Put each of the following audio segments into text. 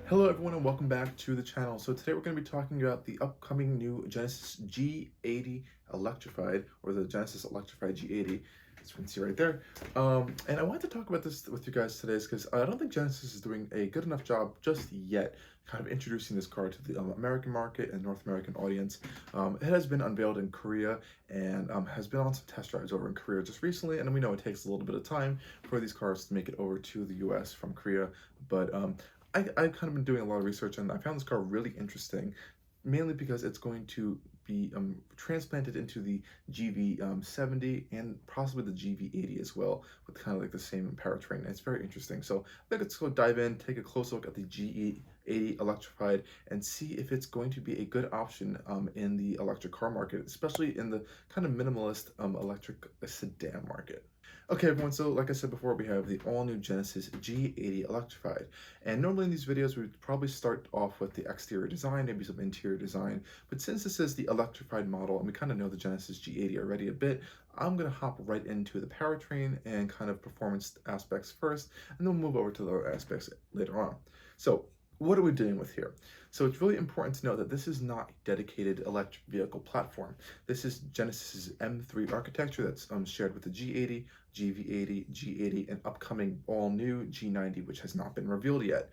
Hello everyone and welcome back to the channel. So today we're going to be talking about the upcoming new Genesis G80 Electrified, or the Genesis Electrified G80, as you can see right there. And I wanted to talk about this with you guys today because I don't think Genesis is doing a good enough job just yet kind of introducing this car to the American market and North American audience. It has been unveiled in Korea and has been on some test drives over in Korea just recently, and we know it takes a little bit of time for these cars to make it over to the US from Korea, but I've kind of been doing a lot of research and I found this car really interesting, mainly because it's going to be transplanted into the GV70 and possibly the GV80 as well, with kind of like the same powertrain. It's very interesting. So I think let's go dive in, take a close look at the G80 Electrified, and see if it's going to be a good option in the electric car market, especially in the kind of minimalist electric sedan market. Okay everyone, so like I said before, we have the all-new Genesis G80 Electrified. And normally in these videos, we would probably start off with the exterior design, maybe some interior design. But since this is the electrified model, and we kind of know the Genesis G80 already a bit, I'm going to hop right into the powertrain and kind of performance aspects first, and then we'll move over to the other aspects later on. So what are we dealing with here? So it's really important to know that this is not a dedicated electric vehicle platform. This is Genesis's M3 architecture that's shared with the G80, GV80, G80, and upcoming all-new G90, which has not been revealed yet.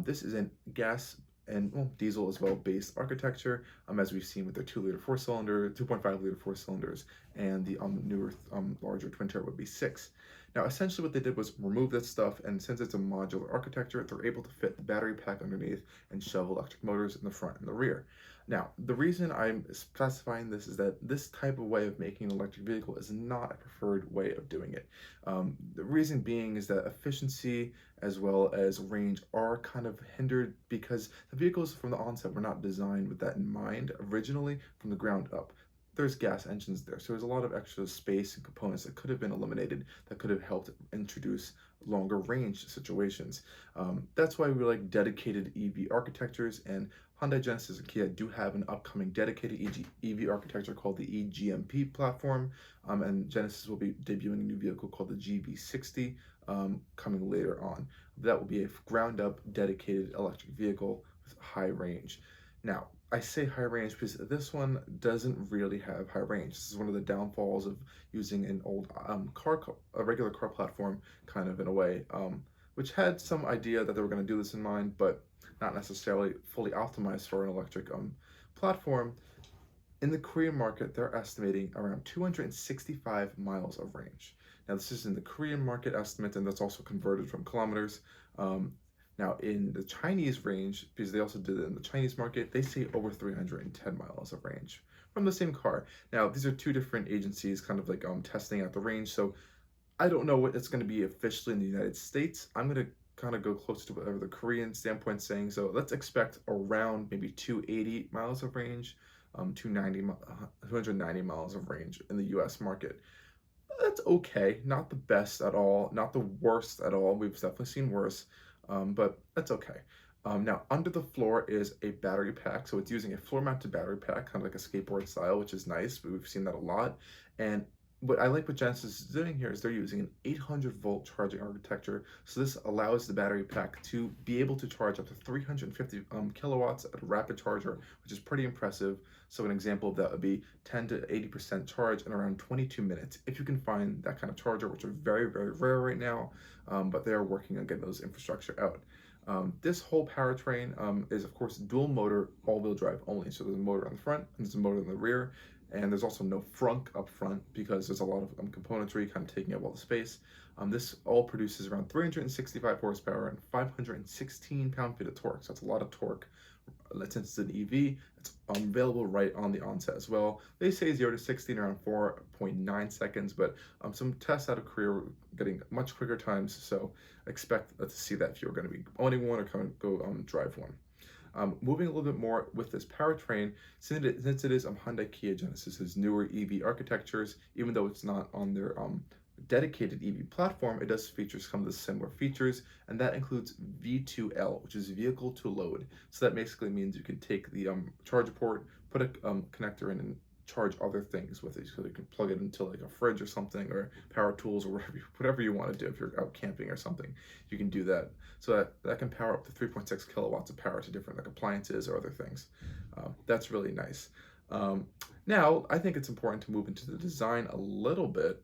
This is a gas and diesel as well based architecture, as we've seen with their 2-liter 4-cylinder, 2.5-liter 4-cylinders, and the newer, larger twin turbo V6. Now, essentially what they did was remove this stuff, and since it's a modular architecture, they're able to fit the battery pack underneath and shove electric motors in the front and the rear. Now, the reason I'm specifying this is that this type of way of making an electric vehicle is not a preferred way of doing it. The reason being is that efficiency as well as range are kind of hindered because the vehicles from the onset were not designed with that in mind originally from the ground up. There's gas engines there, so there's a lot of extra space and components that could have been eliminated that could have helped introduce longer range situations. That's why we like dedicated EV architectures, and Hyundai, Genesis, and Kia do have an upcoming dedicated EV architecture called the eGMP platform, and Genesis will be debuting a new vehicle called the GV60 coming later on. That will be a ground-up dedicated electric vehicle with high range. Now, I say high range because this one doesn't really have high range. This is one of the downfalls of using an old a regular car platform, kind of in a way, which had some idea that they were going to do this in mind, but not necessarily fully optimized for an electric platform. In the Korean market, they're estimating around 265 miles of range. Now, this is in the Korean market estimate, and that's also converted from kilometers. Now, in the Chinese range, because they also did it in the Chinese market, they say over 310 miles of range from the same car. Now, these are two different agencies kind of like testing out the range, so I don't know what it's going to be officially in the United States. I'm going to kind of go close to whatever the Korean standpoint's saying, so let's expect around maybe 280 miles of range, 290 miles of range in the US market. That's okay, not the best at all, not the worst at all. We've definitely seen worse, but that's okay. Now, under the floor is a battery pack, so it's using a floor-mounted battery pack, kind of like a skateboard style, which is nice. We've seen that a lot. And what I like what Genesis is doing here is they're using an 800-volt charging architecture, so this allows the battery pack to be able to charge up to 350 kilowatts at a rapid charger, which is pretty impressive. So an example of that would be 10 to 80% charge in around 22 minutes, if you can find that kind of charger, which are very, very rare right now, but they are working on getting those infrastructure out. This whole powertrain is, of course, dual motor, all-wheel drive only. So there's a motor on the front and there's a motor in the rear. And there's also no frunk up front because there's a lot of componentry kind of taking up all the space. This all produces around 365 horsepower and 516 pound-feet of torque. So that's a lot of torque. Since it's an EV, it's available right on the onset as well. They say 0 to 60 in around 4.9 seconds, but some tests out of Korea were getting much quicker times, so expect to see that if you're going to be owning one or go drive one. Moving a little bit more with this powertrain, since it is Hyundai, Kia, Genesis's newer EV architectures, even though it's not on their dedicated EV platform, it does feature some of the similar features, and that includes V2L, which is vehicle to load. So that basically means you can take the charger port, put a connector in, and charge other things with it. So you can plug it into like a fridge or something, or power tools, or whatever you want to do. If you're out camping or something, you can do that. So that can power up to 3.6 kilowatts of power to different like appliances or other things. That's really nice. Now, I think it's important to move into the design a little bit,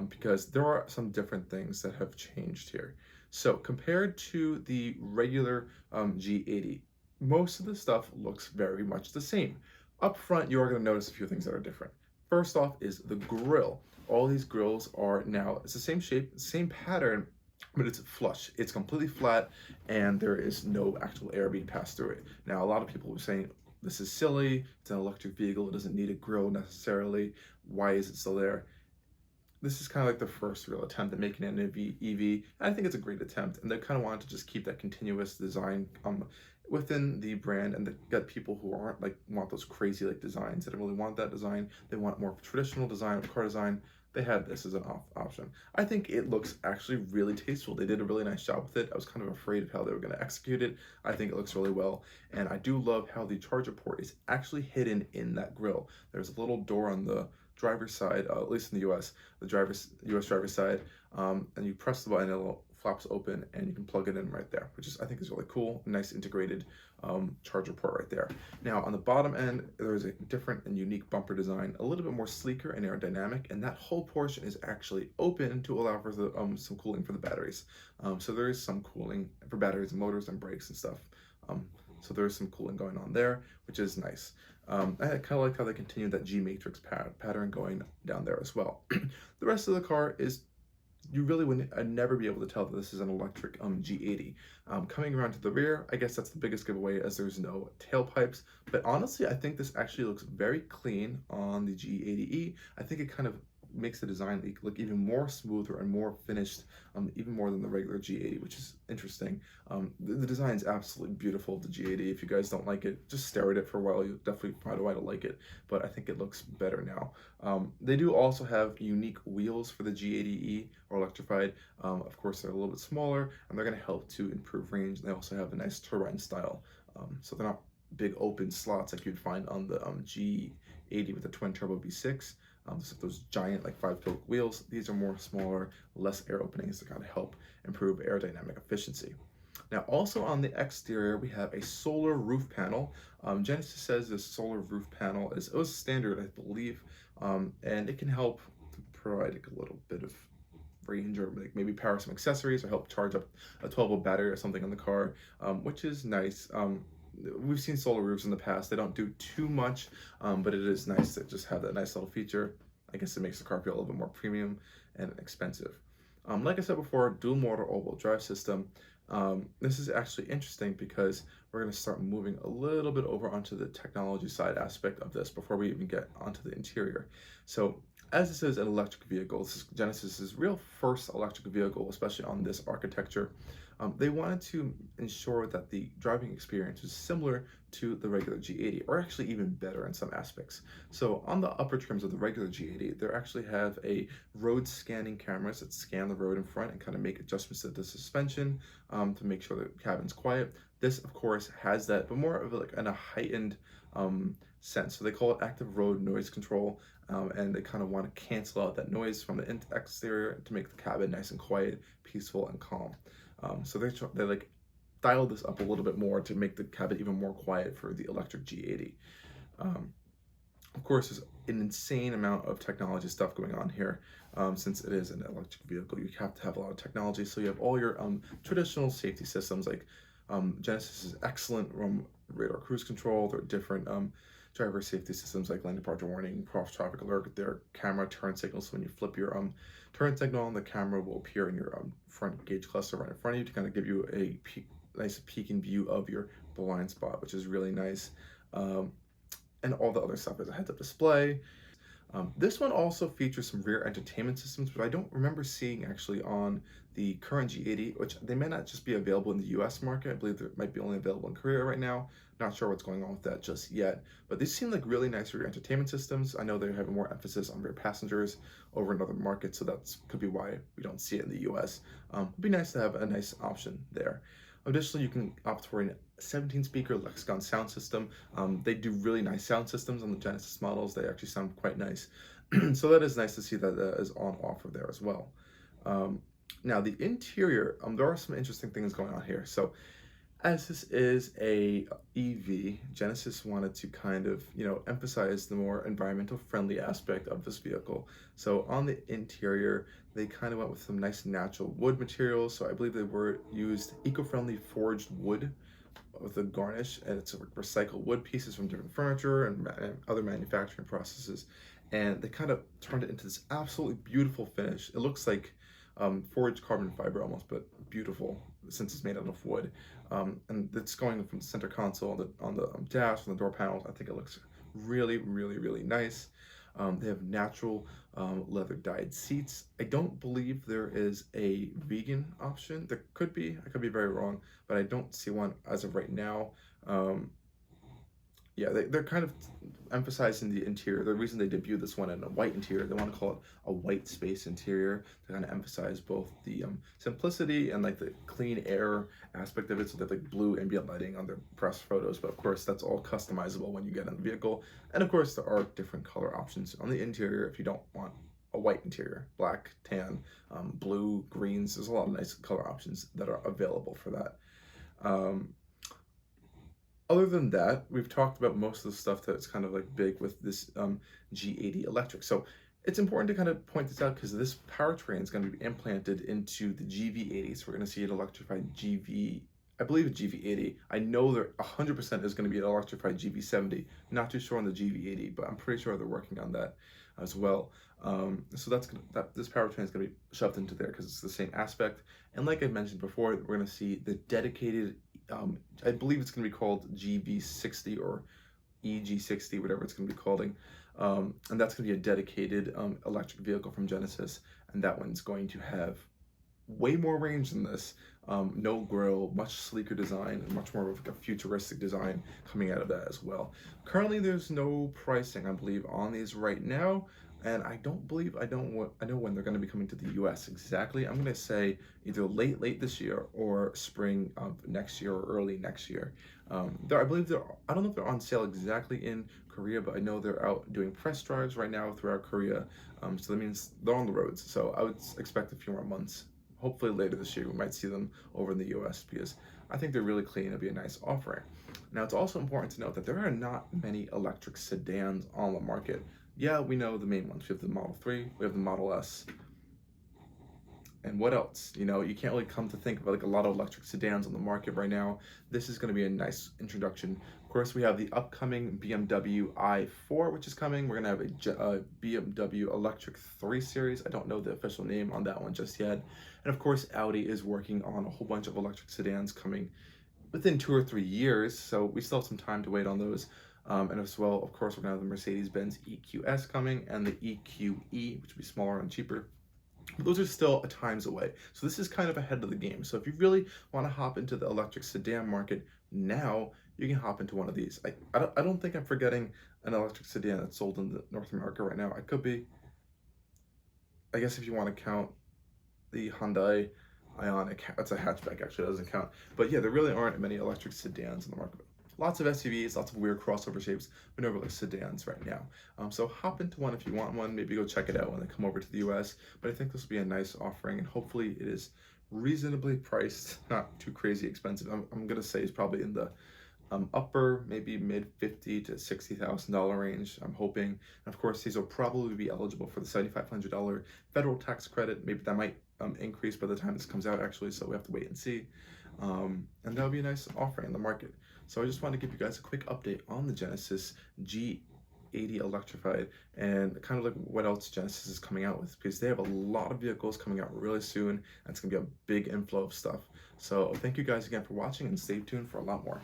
because there are some different things that have changed here. So compared to the regular G80, most of the stuff looks very much the same. Up front, you are going to notice a few things that are different. First off is the grille. All these grills are now, it's the same shape, same pattern, but it's flush. It's completely flat, and there is no actual air being passed through it. Now, a lot of people were saying, this is silly, it's an electric vehicle, it doesn't need a grille necessarily, why is it still there? This is kind of like the first real attempt at making an EV. I think it's a great attempt, and they kind of wanted to just keep that continuous design within the brand, and get people who aren't like want those crazy like designs. They don't really want that design. They want more traditional design of car design. They had this as an option. I think it looks actually really tasteful. They did a really nice job with it. I was kind of afraid of how they were going to execute it. I think it looks really well, and I do love how the charger port is actually hidden in that grille. There's a little door on the driver's side, at least in the US, the US driver's side, and you press the button, it flaps open, and you can plug it in right there, which is, I think, is really cool. Nice integrated charger port right there. Now on the bottom end, there's a different and unique bumper design, a little bit more sleeker and aerodynamic, and that whole portion is actually open to allow for the, some cooling for the batteries. So there is some cooling for batteries and motors and brakes and stuff. So there's some cooling going on there, which is nice. I kind of like how they continue that G matrix pattern going down there as well. The rest of the car is, you really would never be able to tell that this is an electric G80. Coming around to the rear, I guess that's the biggest giveaway, as there's no tailpipes. But honestly, I think this actually looks very clean on the G80E. I think it kind of makes the design look even more smoother and more finished, even more than the regular G80, which is interesting. The design is absolutely beautiful of the G80. If you guys don't like it, just stare at it for a while. You'll definitely find a way to like it, but I think it looks better now. They do also have unique wheels for the G80E or Electrified. Of course, they're a little bit smaller, and they're going to help to improve range. They also have a nice turbine style, so they're not big open slots like you'd find on the G80 with the twin turbo V6. So those giant like 5-spoke wheels, these are more smaller, less air openings to kind of help improve aerodynamic efficiency. Now also on the exterior, we have a solar roof panel. Genesis says this solar roof panel it was standard, I believe, and it can help to provide like a little bit of range, or like maybe power some accessories, or help charge up a 12-volt battery or something on the car, which is nice. We've seen solar roofs in the past. They don't do too much, but it is nice to just have that nice little feature. I guess it makes the car feel a little bit more premium and expensive. Like I said before, dual motor all-wheel drive system. This is actually interesting because we're going to start moving a little bit over onto the technology side aspect of this before we even get onto the interior. So as this is an electric vehicle, this is Genesis's real first electric vehicle, especially on this architecture. They wanted to ensure that the driving experience was similar to the regular G80, or actually even better in some aspects. So on the upper trims of the regular G80, they actually have a road scanning cameras that scan the road in front and kind of make adjustments to the suspension to make sure the cabin's quiet. This, of course, has that, but more of like in a heightened sense. So they call it active road noise control, and they kind of want to cancel out that noise from the exterior to make the cabin nice and quiet, peaceful, and calm. So they like dial this up a little bit more to make the cabin even more quiet for the electric G80. Of course, there's an insane amount of technology stuff going on here. Since it is an electric vehicle, you have to have a lot of technology. So you have all your traditional safety systems, like Genesis's excellent radar cruise control. There are different driver safety systems like lane departure warning, cross traffic alert, their camera turn signals. So when you flip your turn signal on, the camera will appear in your front gauge cluster right in front of you to kind of give you a nice peeking view of your blind spot, which is really nice. And all the other stuff is a heads-up display. This one also features some rear entertainment systems, which I don't remember seeing actually on the current G80, which they may not just be available in the US market. I believe they might be only available in Korea right now. Not sure what's going on with that just yet, but these seem like really nice rear entertainment systems. I know they're having more emphasis on rear passengers over in other markets, so that could be why we don't see it in the US. It'd be nice to have a nice option there. Additionally, you can opt for a 17-speaker Lexicon sound system. They do really nice sound systems on the Genesis models. They actually sound quite nice. So that is nice to see that is on offer there as well. Now the interior, there are some interesting things going on here. So as this is a EV, Genesis wanted to kind of, emphasize the more environmental friendly aspect of this vehicle. So on the interior, they kind of went with some nice natural wood materials. So I believe they were used eco-friendly forged wood with a garnish, and it's recycled wood pieces from different furniture and other manufacturing processes. And they kind of turned it into this absolutely beautiful finish. It looks like forged carbon fiber almost, but beautiful since it's made out of wood. And it's going from the center console on the dash, on the door panels. I think it looks really, really, really nice. They have natural leather dyed seats. I don't believe there is a vegan option. There could be. I could be very wrong, but I don't see one as of right now. Yeah, they're kind of emphasizing the interior. The reason they debuted this one in a white interior, they want to call it a white space interior to kind of emphasize both the simplicity and like the clean air aspect of it. So they have like blue ambient lighting on their press photos, but of course that's all customizable when you get in the vehicle. And of course there are different color options on the interior if you don't want a white interior, black, tan, blue, greens. There's a lot of nice color options that are available for that. Other than that, we've talked about most of the stuff that's kind of like big with this G80 electric. So it's important to kind of point this out because this powertrain is going to be implanted into the GV80. So we're going to see an electrified GV, I believe a GV80. I know there 100% is going to be an electrified GV70. Not too sure on the GV80, but I'm pretty sure they're working on that as well. So this powertrain is going to be shoved into there because it's the same aspect. And like I mentioned before, we're going to see the dedicated I believe it's going to be called GV60 or EG60, whatever it's going to be called. And that's going to be a dedicated electric vehicle from Genesis. And that one's going to have way more range than this. No grille, much sleeker design, and much more of a futuristic design coming out of that as well. Currently, there's no pricing, I believe, on these right now. And I know when they're going to be coming to the US exactly. I'm going to say either late this year or spring of next year or early next year. I believe I don't know if they're on sale exactly in Korea, but I know they're out doing press drives right now throughout Korea. So that means they're on the roads. So I would expect a few more months. Hopefully later this year, we might see them over in the US because I think they're really clean. It'd be a nice offering. Now, it's also important to note that there are not many electric sedans on the market. Yeah, we know the main ones. We have the Model 3, we have the Model S, and what else? You can't really come to think of like a lot of electric sedans on the market right now. This is going to be a nice introduction. Of course, we have the upcoming BMW i4, which is coming. We're going to have a BMW Electric 3 Series. I don't know the official name on that one just yet. And of course, Audi is working on a whole bunch of electric sedans coming within 2 or 3 years, so we still have some time to wait on those. And as well, of course, we're going to have the Mercedes-Benz EQS coming and the EQE, which will be smaller and cheaper. But those are still a times away. So this is kind of ahead of the game. So if you really want to hop into the electric sedan market now, you can hop into one of these. I don't think I'm forgetting an electric sedan that's sold in North America right now. I could be. I guess if you want to count the Hyundai Ioniq, that's a hatchback actually, it doesn't count. But yeah, there really aren't many electric sedans in the market. Lots of SUVs, lots of weird crossover shapes, but no really sedans right now. So hop into one if you want one. Maybe go check it out when they come over to the US. But I think this will be a nice offering, and hopefully it is reasonably priced, not too crazy expensive. I'm gonna say it's probably in the upper, maybe mid $50,000 to $60,000 range, I'm hoping. And of course, these will probably be eligible for the $7,500 federal tax credit. Maybe that might increase by the time this comes out, actually, so we have to wait and see. And that'll be a nice offering in the market. So I just wanted to give you guys a quick update on the Genesis G80 Electrified and kind of like what else Genesis is coming out with, because they have a lot of vehicles coming out really soon, and it's going to be a big inflow of stuff. So thank you guys again for watching, and stay tuned for a lot more.